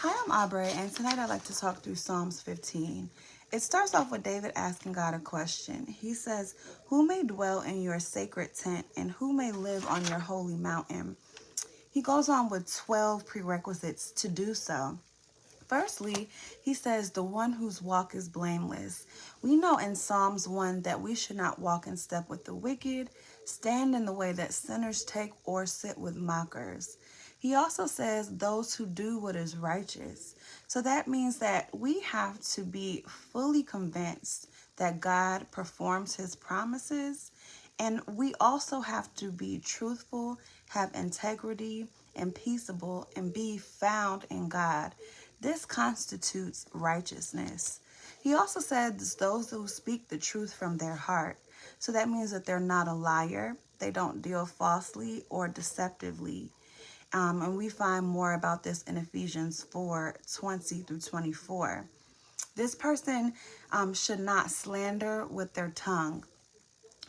Hi, I'm Aubrey, and tonight I'd like to talk through Psalms 15. It starts off with David asking God a question. He says, "Who may dwell in your sacred tent, and who may live on your holy mountain?" He goes on with 12 prerequisites to do so. Firstly, he says, "The one whose walk is blameless." We know in Psalms 1 that we should not walk in step with the wicked, stand in the way that sinners take, or sit with mockers. He also says, "Those who do what is righteous." So that means that we have to be fully convinced that God performs his promises. And we also have to be truthful, have integrity, and peaceable, and be found in God. This constitutes righteousness. He also says those who speak the truth from their heart. So that means that they're not a liar, they don't deal falsely or deceptively. And we find more about this in Ephesians 4:20 through 24. This person should not slander with their tongue.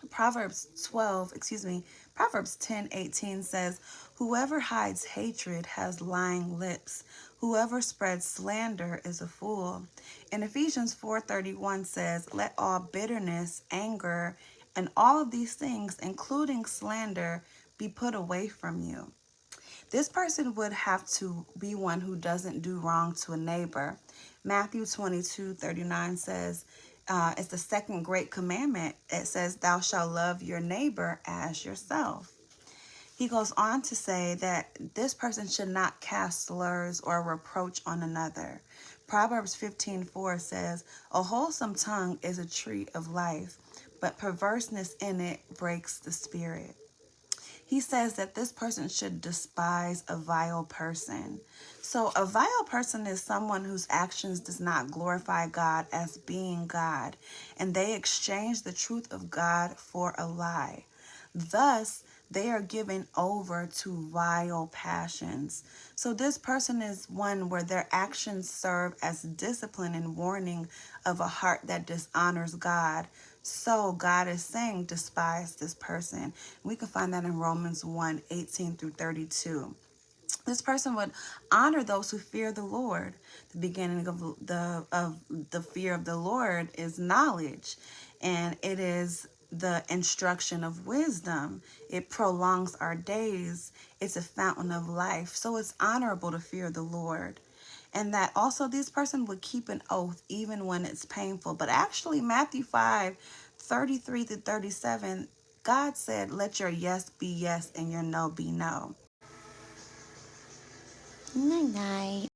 Proverbs 10:18 says, "Whoever hides hatred has lying lips. Whoever spreads slander is a fool." And Ephesians 4:31 says, "Let all bitterness, anger, and all of these things, including slander, be put away from you." This person would have to be one who doesn't do wrong to a neighbor. Matthew 22:39 says, it's the second great commandment. It says, "Thou shalt love your neighbor as yourself." He goes on to say that this person should not cast slurs or reproach on another. Proverbs 15:4 says, "A wholesome tongue is a tree of life, but perverseness in it breaks the spirit." He says that this person should despise a vile person. So a vile person is someone whose actions does not glorify God as being God, and they exchange the truth of God for a lie. Thus, they are given over to vile passions. So this person is one where their actions serve as discipline and warning of a heart that dishonors God. So God is saying, despise this person. We can find that in Romans 1:18 through 32. This person would honor those who fear the Lord. The beginning of the fear of the Lord is knowledge, and it is the instruction of wisdom. It prolongs our days. It's a fountain of life. So it's honorable to fear the Lord. And that also this person would keep an oath even when it's painful. But actually, Matthew 5:33 to 37, God said, "Let your yes be yes and your no be no." Night night.